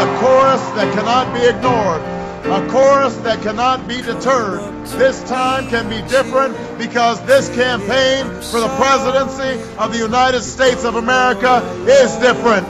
a chorus that cannot be ignored, a chorus that cannot be deterred. This time can be different because this campaign for the presidency of the United States of America is different.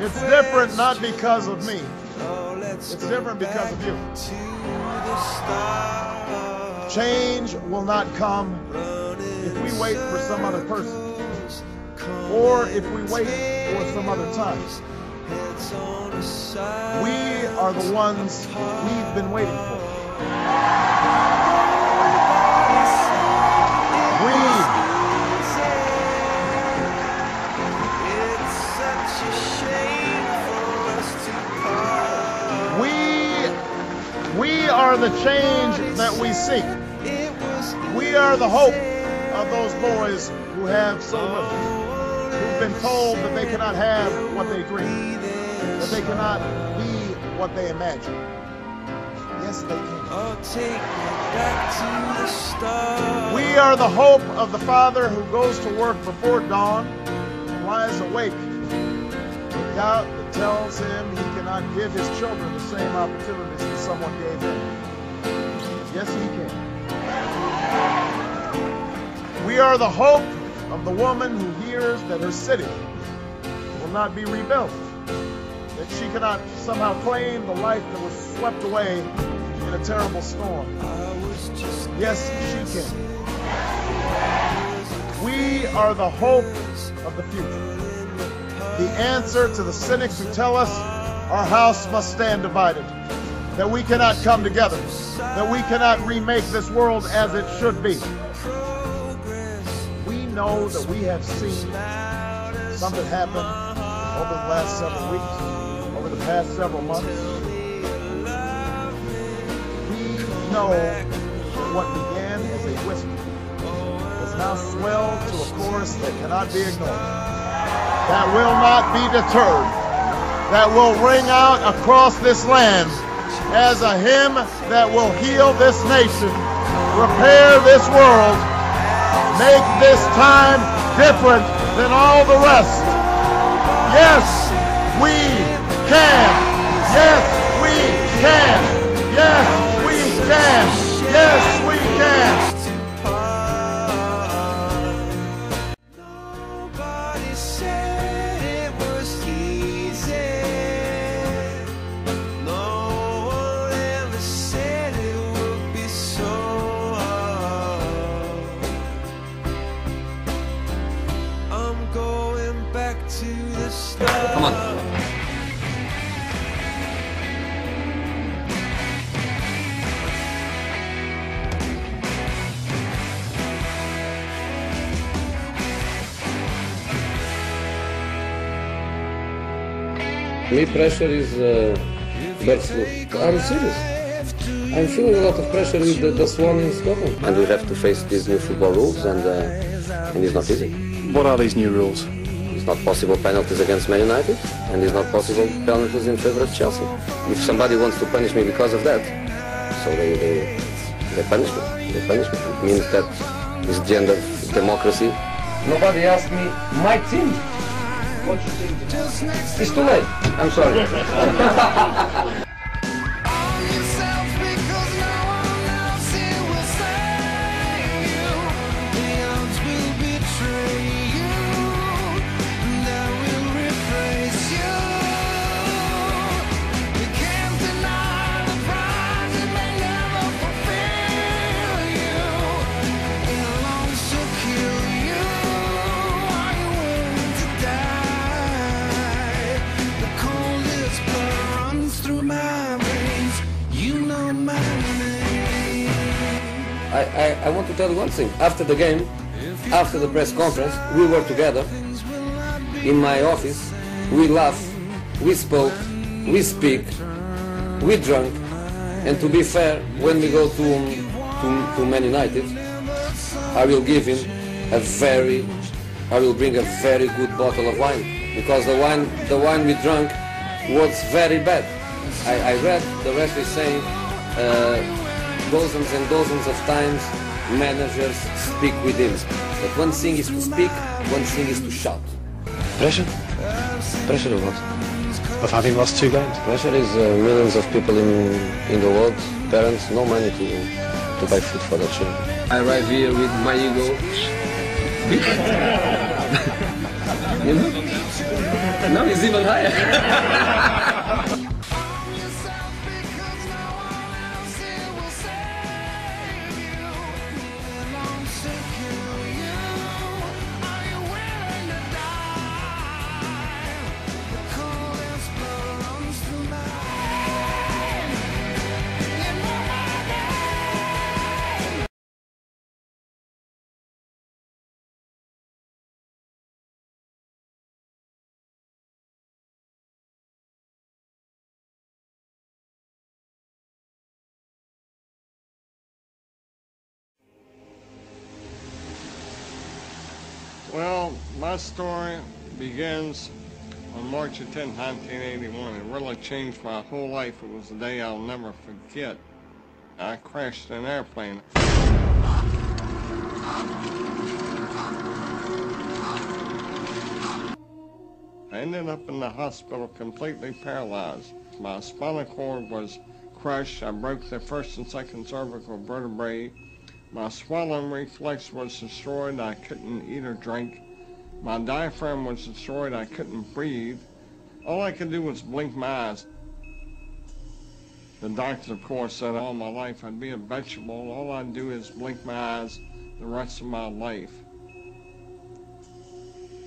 It's different not because of me. It's different because of you. Change will not come if we wait for some other person or if we wait for some other time. We are the ones we've been waiting for. We are the change that we seek. We are the hope of those boys who have so little, who've been told that they cannot have what they dream, that they cannot be what they imagine. Yes, they can. We are the hope of the father who goes to work before dawn and lies awake with doubt that tells him he cannot give his children the same opportunities that someone gave him. Yes, he can. We are the hope of the woman who hears that her city will not be rebuilt, that she cannot somehow claim the life that was swept away in a terrible storm. Yes, she can. We are the hope of the future. The answer to the cynics who tell us our house must stand divided, that we cannot come together, that we cannot remake this world as it should be. We know that we have seen something happen over the last several weeks, over the past several months. We know that what began as a whisper has now swelled to a chorus that cannot be ignored, that will not be deterred, that will ring out across this land as a hymn that will heal this nation, repair this world, make this time different than all the rest. Yes, we can. Yes, we can. Yes, we can. Yes, we can. Come on. Me, pressure is bad flu. I'm serious. I'm feeling a lot of pressure with the Swan in Scotland. And we have to face these new football rules, and it's not easy. What are these new rules? It's not possible penalties against Man United, and it's not possible penalties in favor of Chelsea. If somebody wants to punish me because of that, so they punish me. They punish me. It means that it's the end of democracy. Nobody asked me my team. What you think? It's too late. I'm sorry. I want to tell you one thing. After the game, after the press conference, we were together in my office. We laughed, we spoke, we speak, we drank, and to be fair, when we go to Man United, I will give him I will bring a very good bottle of wine, because the wine we drank was very bad. I read the referee saying dozens and dozens of times managers speak with him. But one thing is to speak, one thing is to shout. Pressure? Pressure of what? Of having lost 2 games? Pressure is millions of people in the world, parents, no money to buy food for their children. I arrive here with my ego. You know? Now it's even higher. Well, my story begins on March 10, 1981. It really changed my whole life. It was a day I'll never forget. I crashed an airplane. I ended up in the hospital completely paralyzed. My spinal cord was crushed. I broke the first and second cervical vertebrae. My swallowing reflex was destroyed. I couldn't eat or drink. My diaphragm was destroyed. I couldn't breathe. All I could do was blink my eyes. The doctors, of course, said all my life I'd be a vegetable. All I'd do is blink my eyes the rest of my life.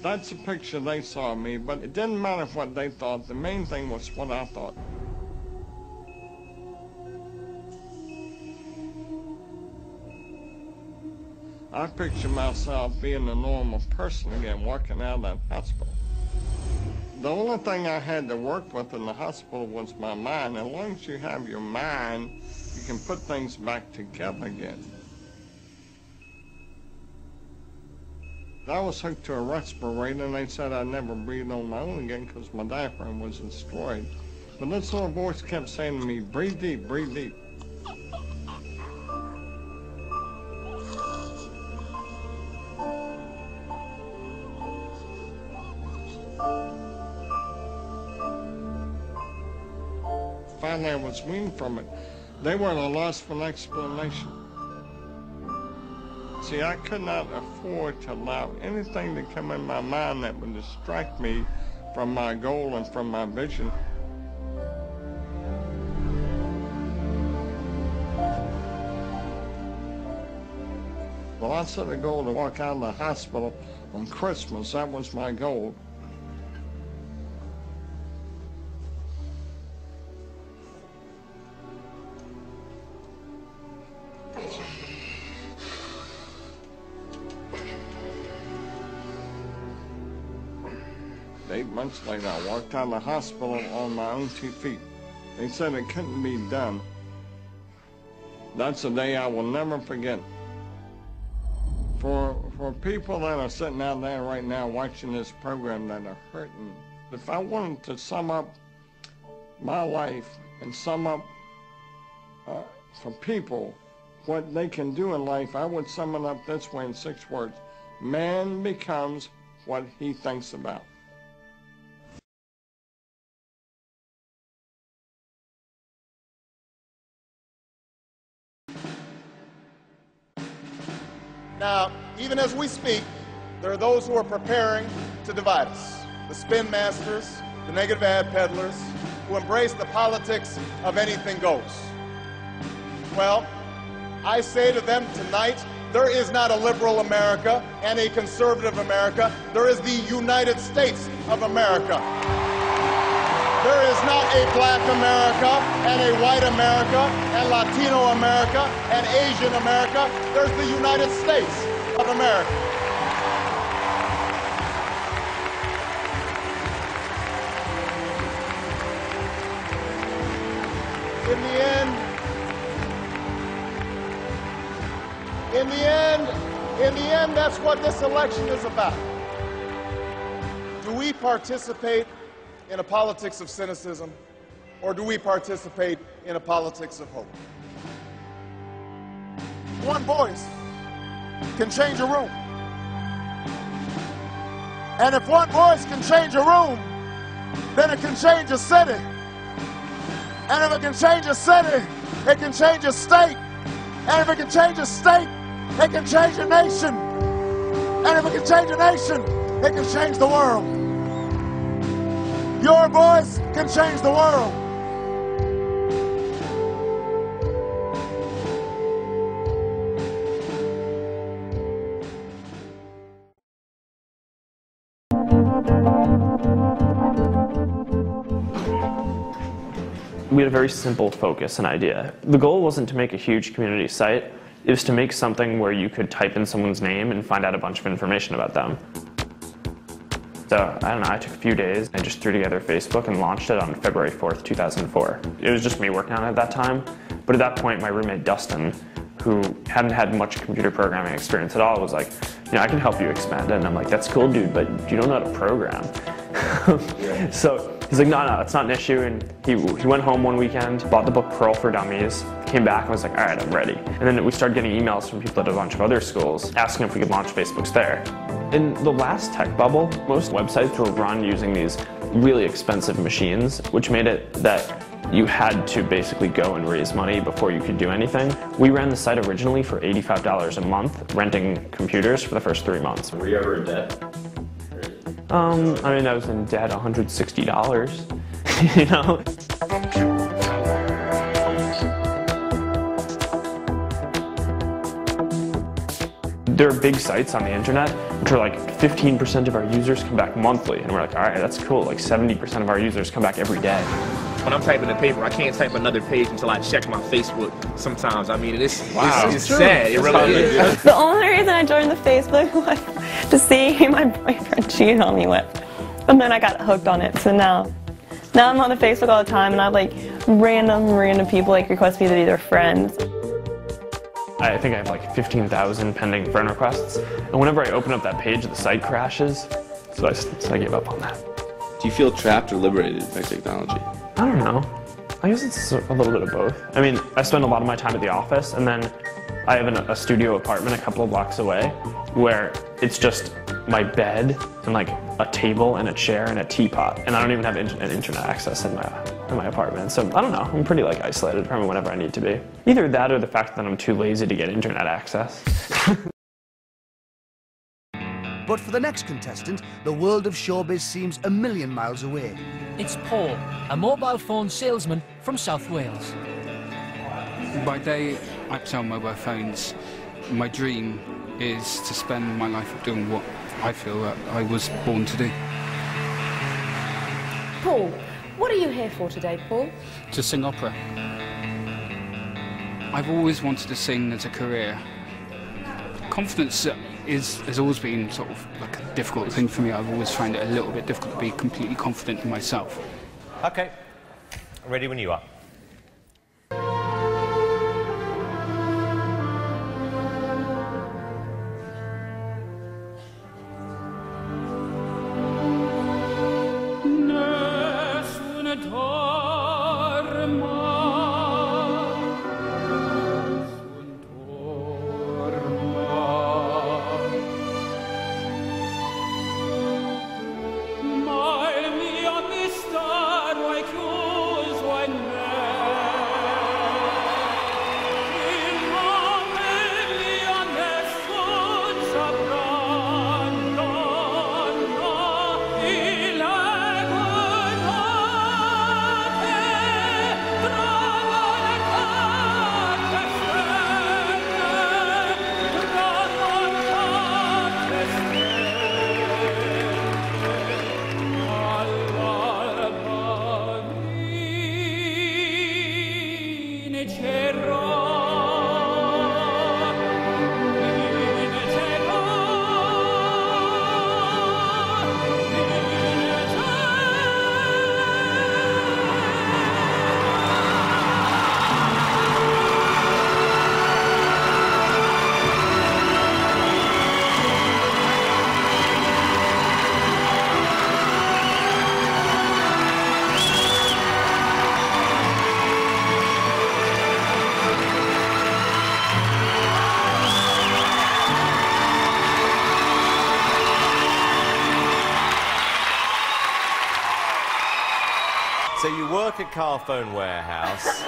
That's the picture they saw of me, but it didn't matter what they thought. The main thing was what I thought. I picture myself being a normal person again, walking out of that hospital. The only thing I had to work with in the hospital was my mind. As long as you have your mind, you can put things back together again. I was hooked to a respirator, and they said I'd never breathe on my own again because my diaphragm was destroyed. But this little voice kept saying to me, breathe deep, breathe deep. Finally, I was weaned from it. They were at a loss for an explanation. See, I could not afford to allow anything to come in my mind that would distract me from my goal and from my vision. Well, I set a goal to walk out of the hospital on Christmas. That was my goal. Eight months later, I walked out of the hospital on my own 2 feet. They said it couldn't be done. That's a day I will never forget. For people that are sitting out there right now watching this program that are hurting, if I wanted to sum up my life and sum up for people what they can do in life, I would sum it up this way in 6 words. Man becomes what he thinks about. Now, even as we speak, there are those who are preparing to divide us. The spin masters, the negative ad peddlers, who embrace the politics of anything goes. Well, I say to them tonight, there is not a liberal America and a conservative America. There is the United States of America. There is not a black America and a white America and Latino America and Asian America. There's the United States of America. In the end, In the end, that's what this election is about. Do we participate in a politics of cynicism, or do we participate in a politics of hope? One voice can change a room. And if one voice can change a room, then it can change a city. And if it can change a city, it can change a state. And if it can change a state, it can change a nation. And if it can change a nation, it can change the world. Your voice can change the world. We had a very simple focus and idea. The goal wasn't to make a huge community site. It was to make something where you could type in someone's name and find out a bunch of information about them. So, I don't know, I took a few days. I just threw together Facebook and launched it on February 4th, 2004. It was just me working on it at that time. But at that point, my roommate Dustin, who hadn't had much computer programming experience at all, was like, you know, I can help you expand it. And I'm like, that's cool, dude, but you don't know how to program. So he's like, no, it's not an issue. And he went home one weekend, bought the book Perl for Dummies, came back and was like, all right, I'm ready. And then we started getting emails from people at a bunch of other schools asking if we could launch Facebooks there. In the last tech bubble, most websites were run using these really expensive machines, which made it that you had to basically go and raise money before you could do anything. We ran the site originally for $85 a month, renting computers for the first 3 months. Were you ever in debt? I mean, I was in debt $160, you know? There are big sites on the internet which are like 15% of our users come back monthly, and we're like, all right, that's cool. Like 70% of our users come back every day. When I'm typing a paper, I can't type another page until I check my Facebook sometimes. I mean, it's sad. It really is. The only reason I joined the Facebook was to see who my boyfriend cheated on me with. And then I got hooked on it, so now I'm on the Facebook all the time, and I have like random people like request me to be their friends. I think I have like 15,000 pending friend requests, and whenever I open up that page, the site crashes, so I gave up on that. Do you feel trapped or liberated by technology? I don't know. I guess it's a little bit of both. I mean, I spend a lot of my time at the office, and then I have a studio apartment a couple of blocks away where it's just my bed and like a table and a chair and a teapot, and I don't even have internet access in my apartment. So I don't know, I'm pretty like isolated from it whenever I need to be. Either that or the fact that I'm too lazy to get internet access. But for the next contestant, the world of showbiz seems a million miles away. It's Paul, a mobile phone salesman from South Wales. By day, I sell mobile phones. My dream is to spend my life doing what I feel that I was born to do. Paul, what are you here for today, Paul? To sing opera. I've always wanted to sing as a career. Confidence has always been sort of like a difficult thing for me. I've always found it a little bit difficult to be completely confident in myself. Okay, ready when you are. Mal mio mister, vuoi chiuso in me work at Carphone Warehouse.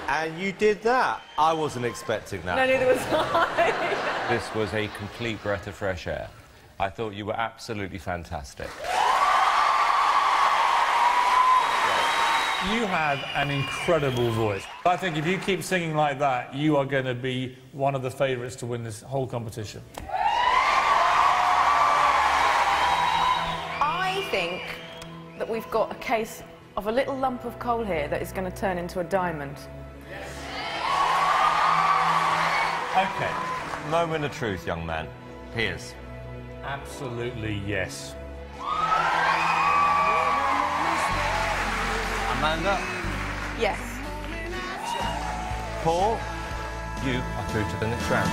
And you did that. I wasn't expecting that. No, neither was I. This was a complete breath of fresh air. I thought you were absolutely fantastic. You have an incredible voice. I think if you keep singing like that, you are going to be one of the favourites to win this whole competition. I think that we've got a case of a little lump of coal here that is going to turn into a diamond. OK. Moment of truth, young man. Piers. Absolutely yes. Amanda? Yes. Paul? You are through to the next round.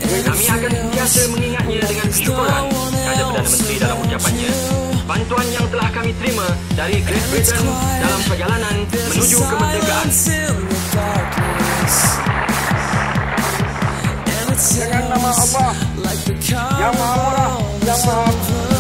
Kami akan sentiasa mengingatnya dengan kesyukuran kepada Perdana Menteri dalam ucapannya. Bantuan yang telah kami terima dari Great Britain dalam perjalanan menuju kemerdekaan. Dengan nama Allah yang Maha Murah, yang Maha